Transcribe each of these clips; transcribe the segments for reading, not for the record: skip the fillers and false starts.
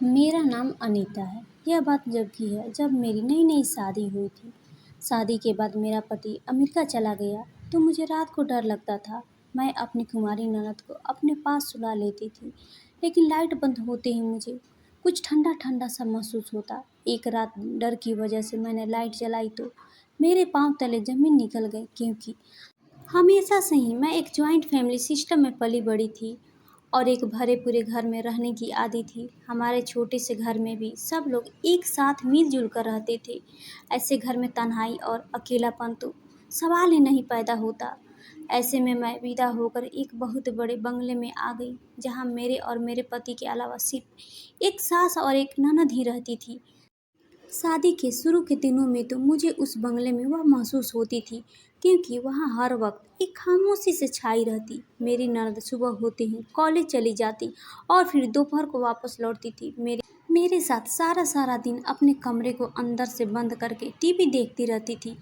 मेरा नाम अनीता है। यह बात जब की है जब मेरी नई नई शादी हुई थी। शादी के बाद मेरा पति अमेरिका चला गया तो मुझे रात को डर लगता था। मैं अपनी कुंवारी ननद को अपने पास सुला लेती थी, लेकिन लाइट बंद होते ही मुझे कुछ ठंडा ठंडा सा महसूस होता। एक रात डर की वजह से मैंने लाइट जलाई तो मेरे पांव तले जमीन निकल गई, क्योंकि हमेशा से ही मैं एक जॉइंट फैमिली सिस्टम में पली बड़ी थी और एक भरे पूरे घर में रहने की आदी थी। हमारे छोटे से घर में भी सब लोग एक साथ मिलजुल कर रहते थे। ऐसे घर में तन्हाई और अकेलापन तो सवाल ही नहीं पैदा होता। ऐसे में मैं विदा होकर एक बहुत बड़े बंगले में आ गई, जहाँ मेरे और मेरे पति के अलावा सिर्फ एक सास और एक ननद ही रहती थी। शादी के शुरू के दिनों में तो मुझे उस बंगले में वह महसूस होती थी, क्योंकि वहाँ हर वक्त एक खामोशी से छाई रहती। मेरी ननद सुबह होते ही कॉलेज चली जाती और फिर दोपहर को वापस लौटती थी। मेरे साथ सारा सारा दिन अपने कमरे को अंदर से बंद करके टीवी देखती रहती थी।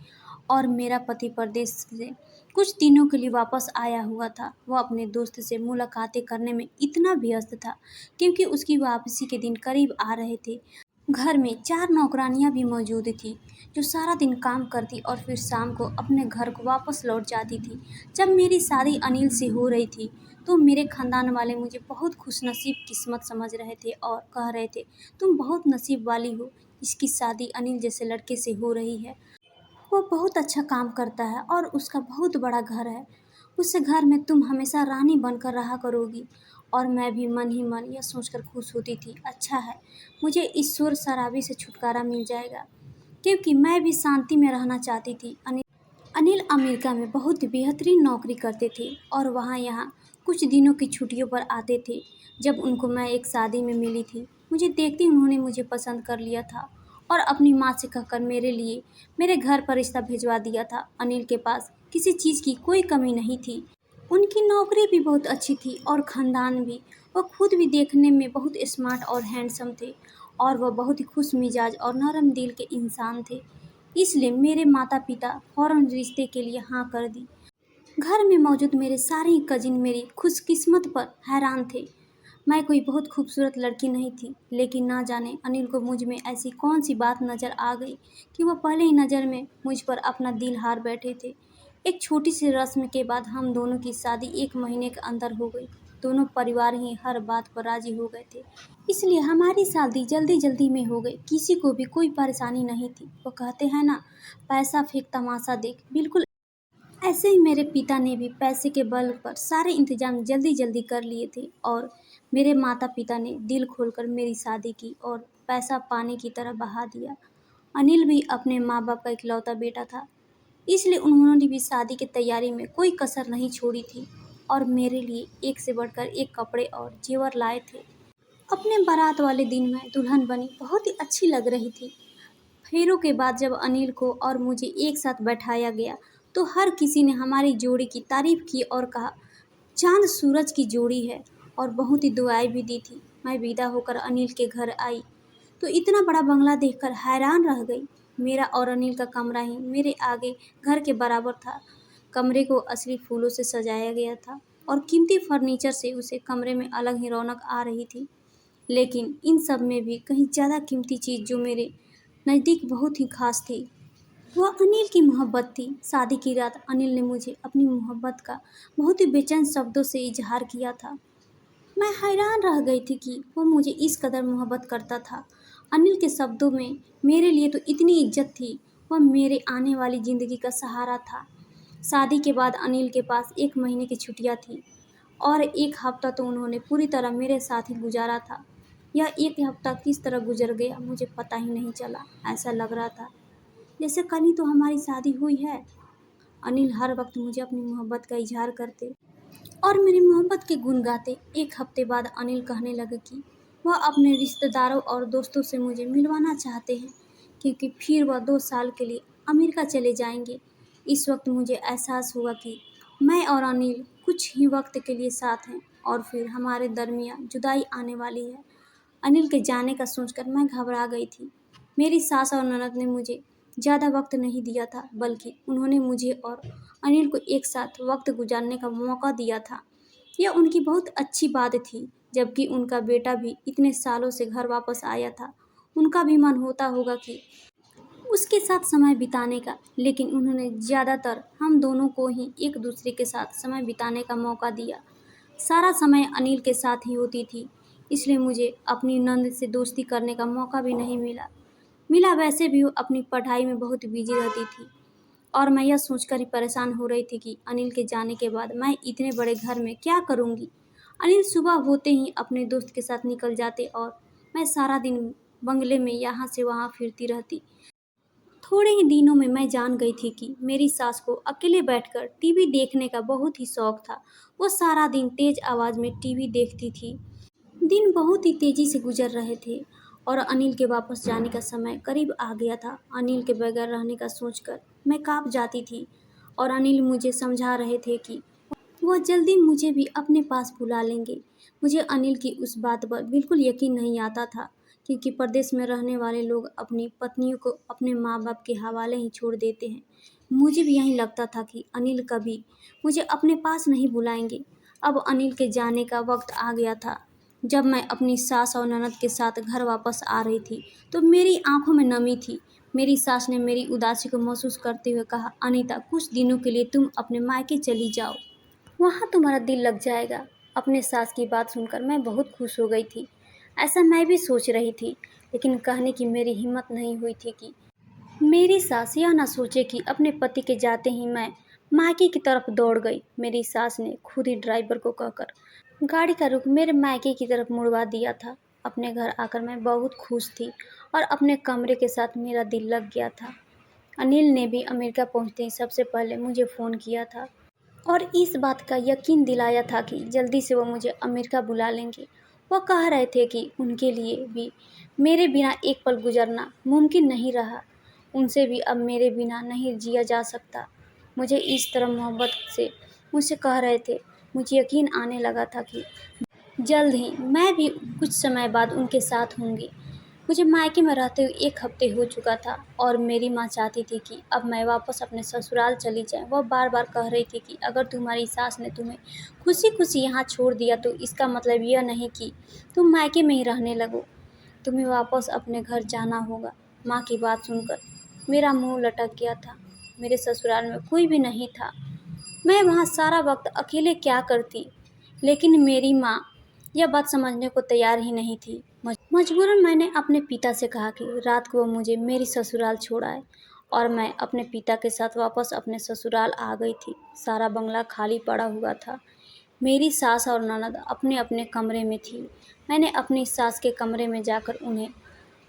और मेरा पति परदेश से कुछ दिनों के लिए वापस आया हुआ था। वह अपने दोस्त से मुलाकातें करने में इतना व्यस्त था, क्योंकि उसकी वापसी के दिन करीब आ रहे थे। घर में 4 नौकरानियाँ भी मौजूद थीं, जो सारा दिन काम करती और फिर शाम को अपने घर को वापस लौट जाती थीं। जब मेरी शादी अनिल से हो रही थी, तो मेरे खानदान वाले मुझे बहुत खुशनसीब किस्मत समझ रहे थे और कह रहे थे, तुम बहुत नसीब वाली हो, जिसकी शादी अनिल जैसे लड़के से हो रही है। वो बहुत अच्छा काम करता है और उसका बहुत बड़ा घर है। उस घर में तुम हमेशा रानी बनकर रहा करोगी। और मैं भी मन ही मन यह सोचकर खुश होती थी, अच्छा है, मुझे इस शोर शराबे से छुटकारा मिल जाएगा, क्योंकि मैं भी शांति में रहना चाहती थी। अनिल अमेरिका में बहुत बेहतरीन नौकरी करते थे और वहाँ यहाँ कुछ दिनों की छुट्टियों पर आते थे। जब उनको मैं एक शादी में मिली थी, मुझे देखते ही उन्होंने मुझे पसंद कर लिया था और अपनी माँ से कहकर मेरे लिए मेरे घर पर रिश्ता भिजवा दिया था। अनिल के पास किसी चीज़ की कोई कमी नहीं थी। उनकी नौकरी भी बहुत अच्छी थी और खानदान भी। वह खुद भी देखने में बहुत स्मार्ट और हैंडसम थे और वह बहुत ही खुश मिजाज और नरम दिल के इंसान थे। इसलिए मेरे माता पिता फौरन रिश्ते के लिए हाँ कर दी। घर में मौजूद मेरे सारे ही कजिन मेरी खुशकिस्मत पर हैरान थे। मैं कोई बहुत खूबसूरत लड़की नहीं थी, लेकिन ना जाने अनिल को मुझ में ऐसी कौन सी बात नज़र आ गई कि वह पहले ही नज़र में मुझ पर अपना दिल हार बैठे थे। एक छोटी सी रस्म के बाद हम दोनों की शादी 1 महीने के अंदर हो गई। दोनों परिवार ही हर बात पर राजी हो गए थे, इसलिए हमारी शादी जल्दी जल्दी में हो गई। किसी को भी कोई परेशानी नहीं थी। वो कहते हैं ना, पैसा फेंक तमाशा देख, बिल्कुल ऐसे ही मेरे पिता ने भी पैसे के बल पर सारे इंतजाम जल्दी जल्दी कर लिए थे और मेरे माता पिता ने दिल खोलकर मेरी शादी की और पैसा पानी की तरह बहा दिया। अनिल भी अपने माँ बाप का इकलौता बेटा था, इसलिए उन्होंने भी शादी की तैयारी में कोई कसर नहीं छोड़ी थी और मेरे लिए एक से बढ़कर एक कपड़े और जेवर लाए थे। अपने बारात वाले दिन मैं दुल्हन बनी बहुत ही अच्छी लग रही थी। फेरों के बाद जब अनिल को और मुझे एक साथ बैठाया गया, तो हर किसी ने हमारी जोड़ी की तारीफ की और कहा, चांद सूरज की जोड़ी है, और बहुत ही दुआएं भी दी थी। मैं विदा होकर अनिल के घर आई तो इतना बड़ा बंगला देखकर हैरान रह गई। मेरा और अनिल का कमरा ही मेरे आगे घर के बराबर था। कमरे को असली फूलों से सजाया गया था और कीमती फर्नीचर से उसे कमरे में अलग ही रौनक आ रही थी। लेकिन इन सब में भी कहीं ज़्यादा कीमती चीज़ जो मेरे नज़दीक बहुत ही खास थी, वह अनिल की मोहब्बत थी। शादी की रात अनिल ने मुझे अपनी मोहब्बत का बहुत ही बेचैन शब्दों से इजहार किया था। मैं हैरान रह गई थी कि वो मुझे इस कदर मोहब्बत करता था। अनिल के शब्दों में मेरे लिए तो इतनी इज्जत थी। वह मेरे आने वाली ज़िंदगी का सहारा था। शादी के बाद अनिल के पास 1 महीने की छुट्टियां थी और एक हफ्ता तो उन्होंने पूरी तरह मेरे साथ ही गुजारा था। यह एक हफ्ता किस तरह गुजर गया मुझे पता ही नहीं चला। ऐसा लग रहा था जैसे कल ही तो हमारी शादी हुई है। अनिल हर वक्त मुझे अपनी मोहब्बत का इजहार करते और मेरी मोहब्बत के गुण गाते। एक हफ्ते बाद अनिल कहने लगे कि वह अपने रिश्तेदारों और दोस्तों से मुझे मिलवाना चाहते हैं, क्योंकि फिर वह 2 साल के लिए अमेरिका चले जाएंगे। इस वक्त मुझे एहसास हुआ कि मैं और अनिल कुछ ही वक्त के लिए साथ हैं और फिर हमारे दरमियान जुदाई आने वाली है। अनिल के जाने का सोचकर मैं घबरा गई थी। मेरी सास और ननद ने मुझे ज़्यादा वक्त नहीं दिया था, बल्कि उन्होंने मुझे और अनिल को एक साथ वक्त गुजारने का मौका दिया था। यह उनकी बहुत अच्छी बात थी। जबकि उनका बेटा भी इतने सालों से घर वापस आया था। उनका भी मन होता होगा कि उसके साथ समय बिताने का, लेकिन उन्होंने ज़्यादातर हम दोनों को ही एक दूसरे के साथ समय बिताने का मौका दिया। सारा समय अनिल के साथ ही होती थी, इसलिए मुझे अपनी नंद से दोस्ती करने का मौका भी नहीं मिला। वैसे भी वो अपनी पढ़ाई में बहुत बिजी रहती थी और मैं यह सोचकर ही परेशान हो रही थी कि अनिल के जाने के बाद मैं इतने बड़े घर में क्या करूँगी। अनिल सुबह होते ही अपने दोस्त के साथ निकल जाते और मैं सारा दिन बंगले में यहाँ से वहाँ फिरती रहती। थोड़े ही दिनों में मैं जान गई थी कि मेरी सास को अकेले बैठकर टीवी देखने का बहुत ही शौक था। वो सारा दिन तेज आवाज़ में टीवी देखती थी। दिन बहुत ही तेजी से गुजर रहे थे और अनिल के वापस जाने का समय करीब आ गया था। अनिल के बगैर रहने का सोचकर मैं कांप जाती थी और अनिल मुझे समझा रहे थे कि वह जल्दी मुझे भी अपने पास बुला लेंगे। मुझे अनिल की उस बात पर बिल्कुल यकीन नहीं आता था, क्योंकि परदेश में रहने वाले लोग अपनी पत्नियों को अपने माँ बाप के हवाले ही छोड़ देते हैं। मुझे भी यही लगता था कि अनिल कभी मुझे अपने पास नहीं बुलाएंगे। अब अनिल के जाने का वक्त आ गया था। जब मैं अपनी सास और ननद के साथ घर वापस आ रही थी तो मेरी आंखों में नमी थी। मेरी सास ने मेरी उदासी को महसूस करते हुए कहा, अनीता, कुछ दिनों के लिए तुम अपने मायके चली जाओ, वहाँ तुम्हारा दिल लग जाएगा। अपने सास की बात सुनकर मैं बहुत खुश हो गई थी। ऐसा मैं भी सोच रही थी, लेकिन कहने की मेरी हिम्मत नहीं हुई थी कि मेरी सास यह ना सोचे कि अपने पति के जाते ही मैं मायके की तरफ दौड़ गई। मेरी सास ने खुद ही ड्राइवर को कहकर गाड़ी का रुख मेरे मायके की तरफ मुड़वा दिया था। अपने घर आकर मैं बहुत खुश थी और अपने कमरे के साथ मेरा दिल लग गया था। अनिल ने भी अमेरिका पहुंचते ही सबसे पहले मुझे फ़ोन किया था और इस बात का यकीन दिलाया था कि जल्दी से वो मुझे अमेरिका बुला लेंगे। वह कह रहे थे कि उनके लिए भी मेरे बिना एक पल गुजरना मुमकिन नहीं रहा। उनसे भी अब मेरे बिना नहीं जिया जा सकता। मुझे इस तरह मोहब्बत से मुझसे कह रहे थे। मुझे यकीन आने लगा था कि जल्द ही मैं भी कुछ समय बाद उनके साथ होंगी। मुझे मायके में रहते हुए 1 हफ्ते हो चुका था और मेरी माँ चाहती थी कि अब मैं वापस अपने ससुराल चली जाए। वह बार बार कह रही थी कि अगर तुम्हारी सास ने तुम्हें खुशी खुशी यहाँ छोड़ दिया तो इसका मतलब यह नहीं कि तुम मायके में ही रहने लगो, तुम्हें वापस अपने घर जाना होगा। माँ की बात सुनकर मेरा मुँह लटक गया था। मेरे ससुराल में कोई भी नहीं था। मैं वहाँ सारा वक्त अकेले क्या करती, लेकिन मेरी माँ यह बात समझने को तैयार ही नहीं थी। मजबूरन मैंने अपने पिता से कहा कि रात को वो मुझे मेरी ससुराल छोड़ आए और मैं अपने पिता के साथ वापस अपने ससुराल आ गई थी। सारा बंगला खाली पड़ा हुआ था। मेरी सास और ननद अपने अपने कमरे में थी। मैंने अपनी सास के कमरे में जाकर उन्हें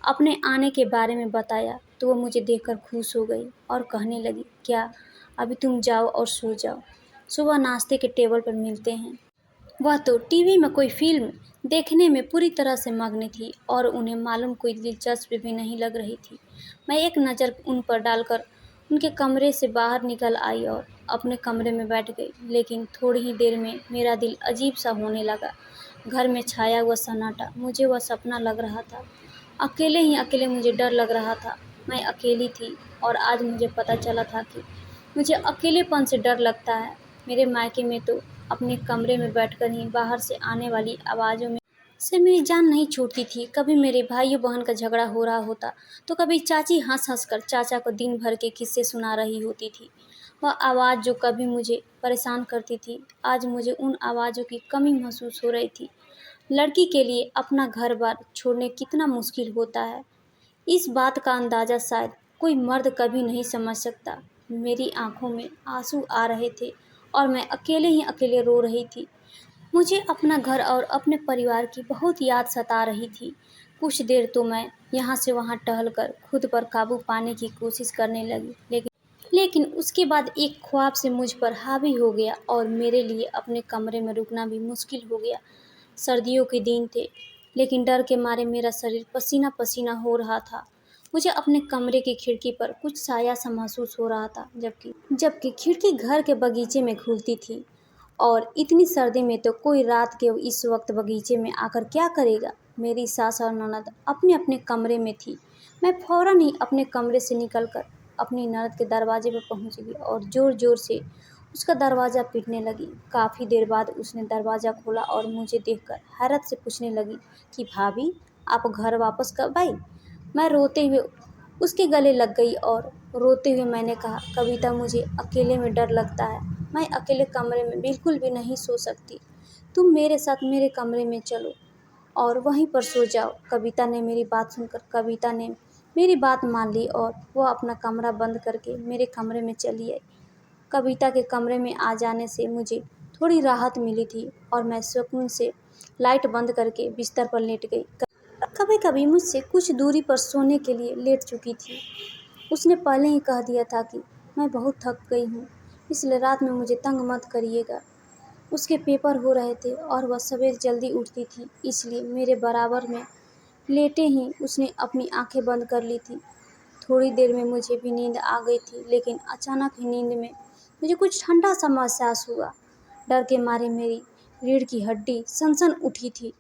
अपने आने के बारे में बताया तो वो मुझे देखकर खुश हो गई और कहने लगी, क्या अभी तुम जाओ और सो जाओ, सुबह नाश्ते के टेबल पर मिलते हैं। वह तो टीवी में कोई फिल्म देखने में पूरी तरह से मग्न थी और उन्हें मालूम कोई दिलचस्प भी नहीं लग रही थी। मैं एक नज़र उन पर डालकर उनके कमरे से बाहर निकल आई और अपने कमरे में बैठ गई, लेकिन थोड़ी ही देर में मेरा दिल अजीब सा होने लगा। घर में छाया हुआ सन्नाटा मुझे वह सपना लग रहा था। अकेले ही अकेले मुझे डर लग रहा था। मैं अकेली थी और आज मुझे पता चला था कि मुझे अकेलेपन से डर लगता है। मेरे मायके में तो अपने कमरे में बैठकर ही बाहर से आने वाली आवाज़ों में से मेरी जान नहीं छूटती थी। कभी मेरे भाइयों बहन का झगड़ा हो रहा होता तो कभी चाची हंस हंस कर चाचा को दिन भर के किस्से सुना रही होती थी। वह आवाज़ जो कभी मुझे परेशान करती थी, आज मुझे उन आवाज़ों की कमी महसूस हो रही थी। लड़की के लिए अपना घर बार छोड़ने कितना मुश्किल होता है, इस बात का अंदाज़ा शायद कोई मर्द कभी नहीं समझ सकता। मेरी आंखों में आंसू आ रहे थे और मैं अकेले ही अकेले रो रही थी। मुझे अपना घर और अपने परिवार की बहुत याद सता रही थी। कुछ देर तो मैं यहाँ से वहाँ टहलकर खुद पर काबू पाने की कोशिश करने लगी, लेकिन उसके बाद एक ख्वाब से मुझ पर हावी हो गया और मेरे लिए अपने कमरे में रुकना भी मुश्किल हो गया। सर्दियों के दिन थे, लेकिन डर के मारे मेरा शरीर पसीना पसीना हो रहा था। मुझे अपने कमरे की खिड़की पर कुछ साया सा महसूस हो रहा था, जबकि खिड़की घर के बगीचे में खुलती थी और इतनी सर्दी में तो कोई रात के इस वक्त बगीचे में आकर क्या करेगा। मेरी सास और ननद अपने अपने कमरे में थी। मैं फौरन ही अपने कमरे से निकलकर अपनी ननद के दरवाजे पर पहुंच गई और ज़ोर ज़ोर से उसका दरवाज़ा पीटने लगी। काफ़ी देर बाद उसने दरवाज़ा खोला और मुझे देखकर हैरत से पूछने लगी कि भाभी, आप घर वापस कब आई? मैं रोते हुए उसके गले लग गई और रोते हुए मैंने कहा, कविता, मुझे अकेले में डर लगता है। मैं अकेले कमरे में बिल्कुल भी नहीं सो सकती। तुम मेरे साथ मेरे कमरे में चलो और वहीं पर सो जाओ। कविता ने मेरी बात मान ली और वह अपना कमरा बंद करके मेरे कमरे में चली आई। कविता के कमरे में आ जाने से मुझे थोड़ी राहत मिली थी और मैं सुकून से लाइट बंद करके बिस्तर पर लेट गई। कभी कभी मुझसे कुछ दूरी पर सोने के लिए लेट चुकी थी। उसने पहले ही कह दिया था कि मैं बहुत थक गई हूँ, इसलिए रात में मुझे तंग मत करिएगा। उसके पेपर हो रहे थे और वह सवेरे जल्दी उठती थी, इसलिए मेरे बराबर में लेटे ही उसने अपनी आंखें बंद कर ली थी। थोड़ी देर में मुझे भी नींद आ गई थी, लेकिन अचानक ही नींद में मुझे कुछ ठंडा सा महसूस हुआ। डर के मारे मेरी रीढ़ की हड्डी सनसन उठी थी।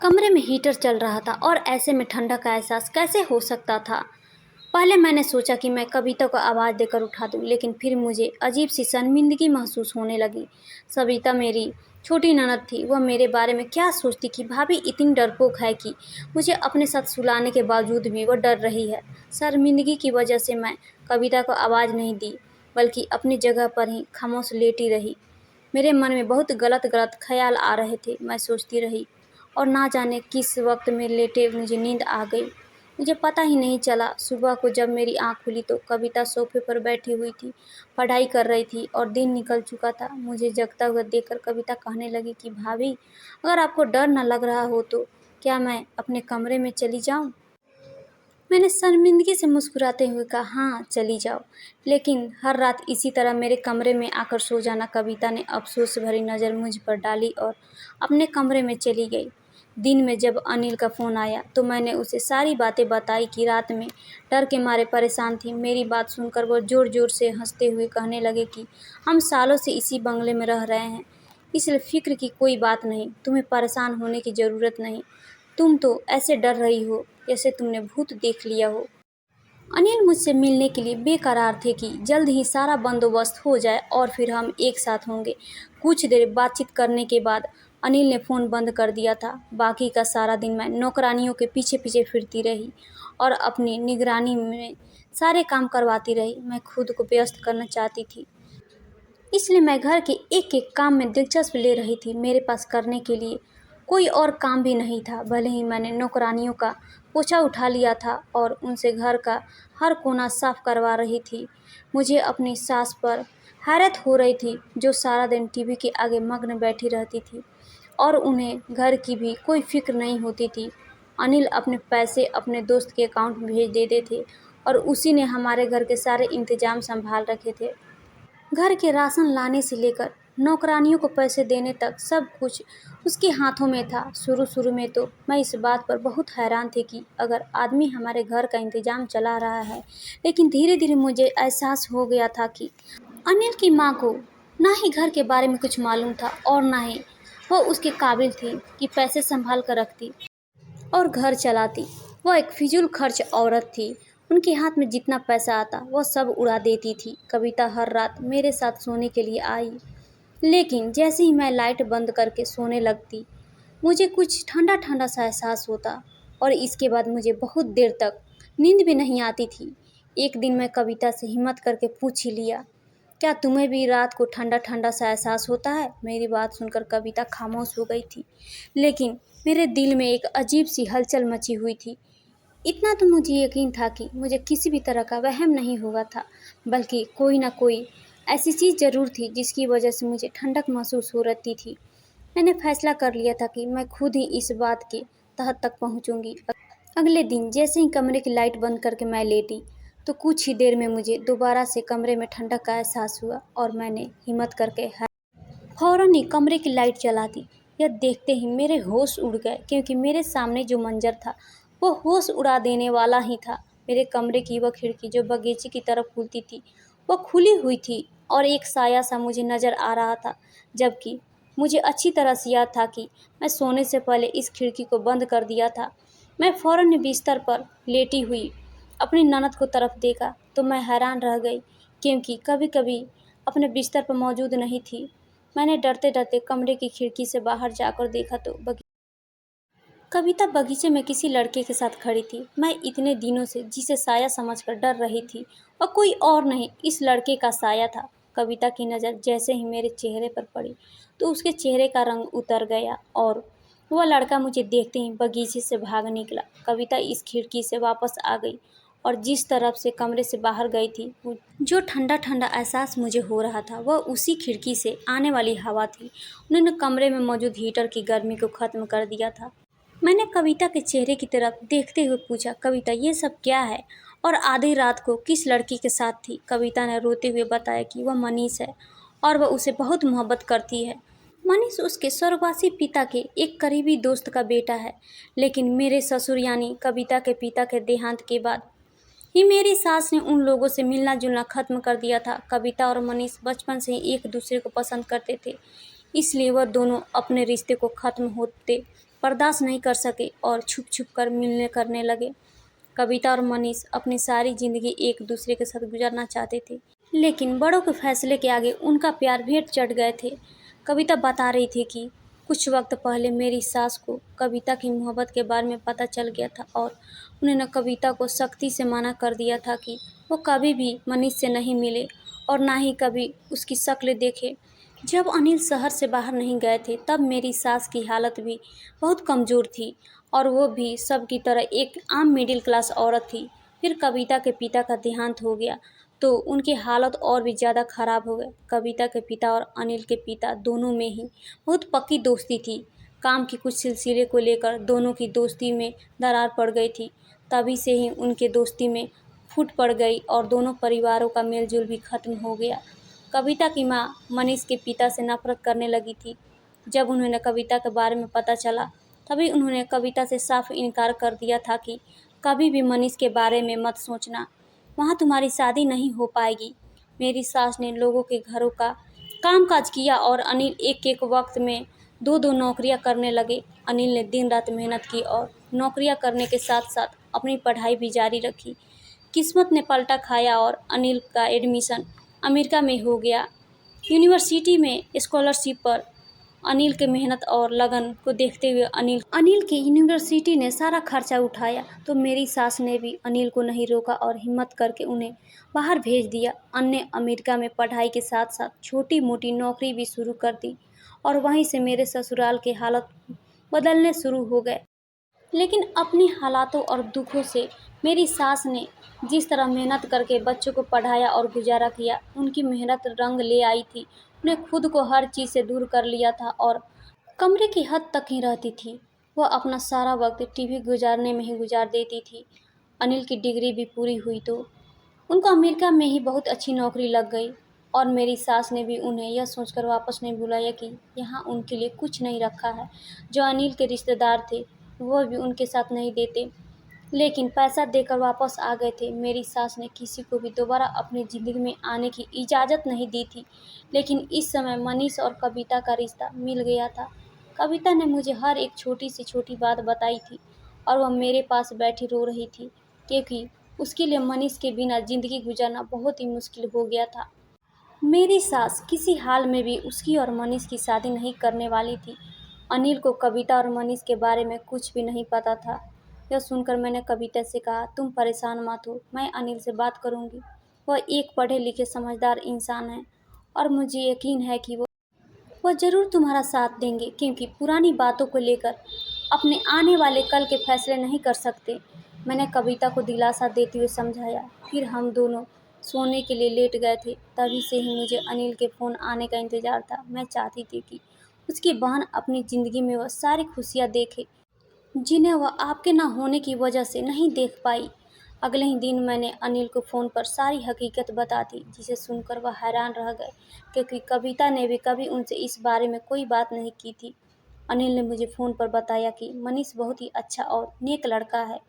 कमरे में हीटर चल रहा था और ऐसे में ठंडा का एहसास कैसे हो सकता था। पहले मैंने सोचा कि मैं कविता को आवाज़ देकर उठा दूं, लेकिन फिर मुझे अजीब सी शर्मिंदगी महसूस होने लगी। सविता मेरी छोटी ननद थी। वह मेरे बारे में क्या सोचती कि भाभी इतनी डरपोक है कि मुझे अपने साथ सुलाने के बावजूद भी वह डर रही है। शर्मिंदगी की वजह से मैं कविता को आवाज़ नहीं दी, बल्कि अपनी जगह पर ही खामोश लेटी रही। मेरे मन में बहुत गलत गलत ख्याल आ रहे थे। मैं सोचती रही और ना जाने किस वक्त में लेटे मुझे नींद आ गई। मुझे पता ही नहीं चला। सुबह को जब मेरी आँख खुली तो कविता सोफे पर बैठी हुई थी, पढ़ाई कर रही थी और दिन निकल चुका था। मुझे जगता हुआ देखकर कविता कहने लगी कि भाभी, अगर आपको डर न लग रहा हो तो क्या मैं अपने कमरे में चली जाऊं? मैंने शर्मिंदगी से मुस्कुराते हुए कहा, हाँ चली जाओ, लेकिन हर रात इसी तरह मेरे कमरे में आकर सो जाना। कविता ने अफसोस भरी नज़र मुझ पर डाली और अपने कमरे में चली गई। दिन में जब अनिल का फ़ोन आया तो मैंने उसे सारी बातें बताई कि रात में डर के मारे परेशान थी। मेरी बात सुनकर वो ज़ोर ज़ोर से हंसते हुए कहने लगे कि हम सालों से इसी बंगले में रह रहे हैं, इसलिए फ़िक्र की कोई बात नहीं, तुम्हें परेशान होने की ज़रूरत नहीं। तुम तो ऐसे डर रही हो जैसे तुमने भूत देख लिया हो। अनिल मुझसे मिलने के लिए बेकरार थे कि जल्द ही सारा बंदोबस्त हो जाए और फिर हम एक साथ होंगे। कुछ देर बातचीत करने के बाद अनिल ने फ़ोन बंद कर दिया था। बाकी का सारा दिन मैं नौकरानियों के पीछे पीछे फिरती रही और अपनी निगरानी में सारे काम करवाती रही। मैं खुद को व्यस्त करना चाहती थी, इसलिए मैं घर के एक एक काम में दिलचस्प ले रही थी। मेरे पास करने के लिए कोई और काम भी नहीं था। भले ही मैंने नौकरानियों का पोछा उठा लिया था और उनसे घर का हर कोना साफ करवा रही थी, मुझे अपनी सास पर हैरत हो रही थी, जो सारा दिन टीवी के आगे मग्न बैठी रहती थी और उन्हें घर की भी कोई फिक्र नहीं होती थी। अनिल अपने पैसे अपने दोस्त के अकाउंट में भेज देते थे और उसी ने हमारे घर के सारे इंतजाम संभाल रखे थे। घर के राशन लाने से लेकर नौकरानियों को पैसे देने तक सब कुछ उसके हाथों में था। शुरू शुरू में तो मैं इस बात पर बहुत हैरान थी कि अगर आदमी हमारे घर का इंतजाम चला रहा है, लेकिन धीरे धीरे मुझे एहसास हो गया था कि अनिल की माँ को ना ही घर के बारे में कुछ मालूम था और ना ही वो उसके काबिल थी कि पैसे संभाल कर रखती और घर चलाती। वह एक फिजूल खर्च औरत थी। उनके हाथ में जितना पैसा आता वह सब उड़ा देती थी। कविता हर रात मेरे साथ सोने के लिए आई, लेकिन जैसे ही मैं लाइट बंद करके सोने लगती, मुझे कुछ ठंडा ठंडा सा एहसास होता और इसके बाद मुझे बहुत देर तक नींद भी नहीं आती थी। एक दिन मैं कविता से हिम्मत करके पूछ ही लिया, क्या तुम्हें भी रात को ठंडा ठंडा सा एहसास होता है? मेरी बात सुनकर कविता खामोश हो गई थी, लेकिन मेरे दिल में एक अजीब सी हलचल मची हुई थी। इतना तो मुझे यकीन था कि मुझे किसी भी तरह का वहम नहीं हुआ था, बल्कि कोई ना कोई ऐसी चीज़ ज़रूर थी जिसकी वजह से मुझे ठंडक महसूस हो रही थी। मैंने फैसला कर लिया था कि मैं खुद ही इस बात के तह तक पहुंचूंगी। अगले दिन जैसे ही कमरे की लाइट बंद करके मैं लेटी, तो कुछ ही देर में मुझे दोबारा से कमरे में ठंडक का एहसास हुआ और मैंने हिम्मत करके फौरन ही कमरे की लाइट जला दी। यह देखते ही मेरे होश उड़ गए, क्योंकि मेरे सामने जो मंजर था वो होश उड़ा देने वाला ही था। मेरे कमरे की वह खिड़की जो बगीचे की तरफ खुलती थी, वह खुली हुई थी और एक साया सा मुझे नज़र आ रहा था, जबकि मुझे अच्छी तरह से याद था कि मैं सोने से पहले इस खिड़की को बंद कर दिया था। मैं फौरन बिस्तर पर लेटी हुई अपनी ननद को तरफ देखा तो मैं हैरान रह गई, क्योंकि कभी कभी अपने बिस्तर पर मौजूद नहीं थी। मैंने डरते डरते कमरे की खिड़की से बाहर जाकर देखा तो कविता बगीचे में किसी लड़के के साथ खड़ी थी। मैं इतने दिनों से जिसे साया समझकर डर रही थी, और कोई और नहीं, इस लड़के का साया था। कविता की नज़र जैसे ही मेरे चेहरे पर पड़ी तो उसके चेहरे का रंग उतर गया और वह लड़का मुझे देखते ही बगीचे से भाग निकला। कविता इस खिड़की से वापस आ गई और जिस तरफ से कमरे से बाहर गई थी, जो ठंडा ठंडा एहसास मुझे हो रहा था वह उसी खिड़की से आने वाली हवा थी। उन्होंने कमरे में मौजूद हीटर की गर्मी को खत्म कर दिया था। मैंने कविता के चेहरे की तरफ देखते हुए पूछा, कविता ये सब क्या है और आधी रात को किस लड़की के साथ थी? कविता ने रोते हुए बताया कि वह मनीष है और वह उसे बहुत मोहब्बत करती है। मनीष उसके स्वर्गवासी पिता के एक करीबी दोस्त का बेटा है, लेकिन मेरे ससुर यानी कविता के पिता के देहांत के बाद ही मेरी सास ने उन लोगों से मिलना जुलना खत्म कर दिया था। कविता और मनीष बचपन से ही एक दूसरे को पसंद करते थे, इसलिए वह दोनों अपने रिश्ते को खत्म होते बर्दाश्त नहीं कर सके और छुप छुप कर मिलने करने लगे। कविता और मनीष अपनी सारी जिंदगी एक दूसरे के साथ गुजारना चाहते थे, लेकिन बड़ों के फैसले के आगे उनका प्यार भेंट चढ़ गए थे। कविता बता रही थी कि कुछ वक्त पहले मेरी सास को कविता की मोहब्बत के बारे में पता चल गया था और उन्होंने कविता को सख्ती से मना कर दिया था कि वो कभी भी मनीष से नहीं मिले और ना ही कभी उसकी शक्ल देखे। जब अनिल शहर से बाहर नहीं गए थे तब मेरी सास की हालत भी बहुत कमज़ोर थी और वो भी सबकी तरह एक आम मिडिल क्लास औरत थी। फिर कविता के पिता का देहांत हो गया तो उनकी हालत और भी ज़्यादा ख़राब हो गई। कविता के पिता और अनिल के पिता दोनों में ही बहुत पक्की दोस्ती थी। काम की कुछ सिलसिले को लेकर दोनों की दोस्ती में दरार पड़ गई थी। तभी से ही उनके दोस्ती में फूट पड़ गई और दोनों परिवारों का मेलजोल भी खत्म हो गया। कविता की माँ मनीष के पिता से नफरत करने लगी थी। जब उन्होंने कविता के बारे में पता चला तभी उन्होंने कविता से साफ इनकार कर दिया था कि कभी भी मनीष के बारे में मत सोचना, वहाँ तुम्हारी शादी नहीं हो पाएगी। मेरी सास ने लोगों के घरों का कामकाज किया और अनिल एक एक वक्त में दो दो नौकरियां करने लगे। अनिल ने दिन रात मेहनत की और नौकरियां करने के साथ साथ अपनी पढ़ाई भी जारी रखी। किस्मत ने पलटा खाया और अनिल का एडमिशन अमेरिका में हो गया। यूनिवर्सिटी में स्कॉलरशिप पर अनिल के मेहनत और लगन को देखते हुए अनिल की यूनिवर्सिटी ने सारा खर्चा उठाया तो मेरी सास ने भी अनिल को नहीं रोका और हिम्मत करके उन्हें बाहर भेज दिया। अन्य अमेरिका में पढ़ाई के साथ साथ छोटी मोटी नौकरी भी शुरू कर दी और वहीं से मेरे ससुराल के हालत बदलने शुरू हो गए। लेकिन अपनी हालातों और दुखों से मेरी सास ने जिस तरह मेहनत करके बच्चों को पढ़ाया और गुजारा किया, उनकी मेहनत रंग ले आई थी। उन्हें खुद को हर चीज़ से दूर कर लिया था और कमरे की हद तक ही रहती थी। वह अपना सारा वक्त टीवी गुजारने में ही गुजार देती थी। अनिल की डिग्री भी पूरी हुई तो उनको अमेरिका में ही बहुत अच्छी नौकरी लग गई और मेरी सास ने भी उन्हें यह सोचकर वापस नहीं बुलाया कि यहाँ उनके लिए कुछ नहीं रखा है। जो अनिल के रिश्तेदार थे वह भी उनके साथ नहीं देते, लेकिन पैसा देकर वापस आ गए थे। मेरी सास ने किसी को भी दोबारा अपनी ज़िंदगी में आने की इजाज़त नहीं दी थी, लेकिन इस समय मनीष और कविता का रिश्ता मिल गया था। कविता ने मुझे हर एक छोटी से छोटी बात बताई थी और वह मेरे पास बैठी रो रही थी, क्योंकि उसके लिए मनीष के बिना ज़िंदगी गुजारना बहुत ही मुश्किल हो गया था। मेरी सास किसी हाल में भी उसकी और मनीष की शादी नहीं करने वाली थी। अनिल को कविता और मनीष के बारे में कुछ भी नहीं पता था। यह सुनकर मैंने कविता से कहा, तुम परेशान मत हो, मैं अनिल से बात करूंगी। वह एक पढ़े लिखे समझदार इंसान है और मुझे यकीन है कि वह ज़रूर तुम्हारा साथ देंगे, क्योंकि पुरानी बातों को लेकर अपने आने वाले कल के फैसले नहीं कर सकते। मैंने कविता को दिलासा देते हुए समझाया। फिर हम दोनों सोने के लिए लेट गए थे। तभी से ही मुझे अनिल के फ़ोन आने का इंतज़ार था। मैं चाहती थी कि उसकी बहन अपनी ज़िंदगी में वह सारी खुशियाँ देखे जिन्हें वह आपके ना होने की वजह से नहीं देख पाई। अगले ही दिन मैंने अनिल को फ़ोन पर सारी हकीकत बता दी, जिसे सुनकर वह हैरान रह गए, क्योंकि कविता ने भी कभी उनसे इस बारे में कोई बात नहीं की थी। अनिल ने मुझे फ़ोन पर बताया कि मनीष बहुत ही अच्छा और नेक लड़का है।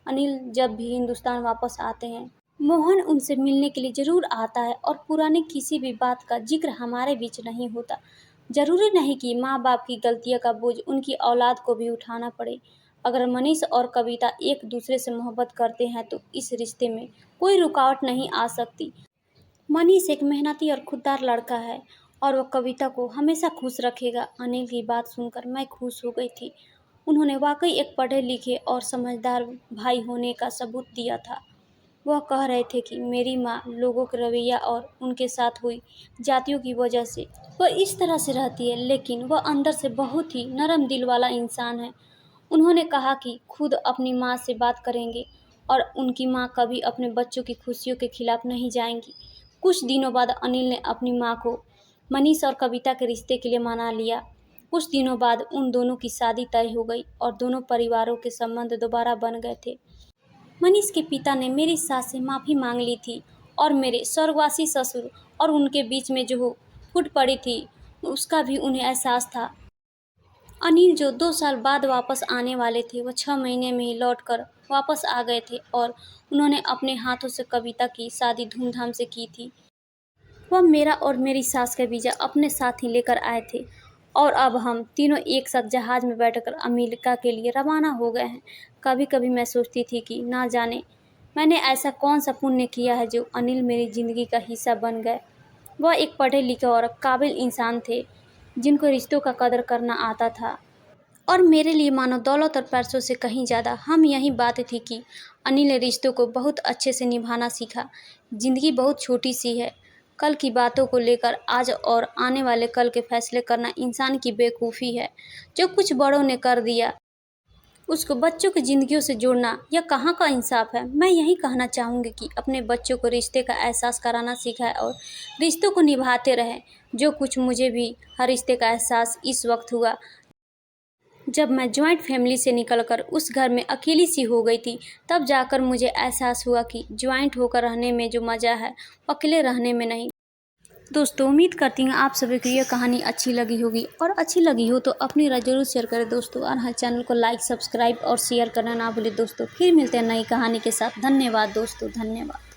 अनिल जब भी हिंदुस्तान वापस आते हैं, मोहन उनसे मिलने के लिए ज़रूर आता है और पुरानी किसी भी बात का जिक्र हमारे बीच नहीं होता। ज़रूरी नहीं कि माँ बाप की गलतियों का बोझ उनकी औलाद को भी उठाना पड़े। अगर मनीष और कविता एक दूसरे से मोहब्बत करते हैं तो इस रिश्ते में कोई रुकावट नहीं आ सकती। मनीष एक मेहनती और खुददार लड़का है और वो कविता को हमेशा खुश रखेगा। अनिल की बात सुनकर मैं खुश हो गई थी। उन्होंने वाकई एक पढ़े लिखे और समझदार भाई होने का सबूत दिया था। वह कह रहे थे कि मेरी माँ लोगों के रवैया और उनके साथ हुई जातियों की वजह से वह इस तरह से रहती है, लेकिन वह अंदर से बहुत ही नरम दिल वाला इंसान है। उन्होंने कहा कि खुद अपनी माँ से बात करेंगे और उनकी माँ कभी अपने बच्चों की खुशियों के खिलाफ नहीं जाएंगी। कुछ दिनों बाद अनिल ने अपनी माँ को मनीष और कविता के रिश्ते के लिए मना लिया। कुछ दिनों बाद उन दोनों की शादी तय हो गई और दोनों परिवारों के संबंध दोबारा बन गए थे। मनीष के पिता ने मेरी सास से माफ़ी मांग ली थी और मेरे स्वर्गवासी ससुर और उनके बीच में जो फूट पड़ी थी उसका भी उन्हें एहसास था। अनिल जो 2 साल बाद वापस आने वाले थे वह 6 महीने में ही लौटकर वापस आ गए थे और उन्होंने अपने हाथों से कविता की शादी धूमधाम से की थी। वह मेरा और मेरी सास का वीज़ा अपने साथ ही लेकर आए थे और अब हम तीनों एक साथ जहाज़ में बैठकर अमेरिका के लिए रवाना हो गए हैं। कभी कभी मैं सोचती थी कि ना जाने मैंने ऐसा कौन सा पुण्य किया है जो अनिल मेरी ज़िंदगी का हिस्सा बन गए। वह एक पढ़े लिखे और काबिल इंसान थे जिनको रिश्तों का कदर करना आता था और मेरे लिए मानो दौलत और पैसों से कहीं ज़्यादा हम यही बात थी कि अनिल ने रिश्तों को बहुत अच्छे से निभाना सीखा। ज़िंदगी बहुत छोटी सी है। कल की बातों को लेकर आज और आने वाले कल के फैसले करना इंसान की बेवकूफ़ी है। जो कुछ बड़ों ने कर दिया उसको बच्चों की ज़िंदगियों से जोड़ना यह कहाँ का इंसाफ है। मैं यही कहना चाहूँगी कि अपने बच्चों को रिश्ते का एहसास कराना सिखाएं और रिश्तों को निभाते रहें। जो कुछ मुझे भी हर रिश्ते का एहसास इस वक्त हुआ जब मैं जॉइंट फैमिली से निकलकर उस घर में अकेली सी हो गई थी, तब जाकर मुझे एहसास हुआ कि जॉइंट होकर रहने में जो मज़ा है वो अकेले रहने में नहीं। दोस्तों उम्मीद करती हूँ आप सभी को यह कहानी अच्छी लगी होगी और अच्छी लगी हो तो अपनी राय जरूर शेयर करें दोस्तों और हर चैनल को लाइक सब्सक्राइब और शेयर करना ना भूलें दोस्तों। फिर मिलते हैं नई कहानी के साथ। धन्यवाद दोस्तों, धन्यवाद।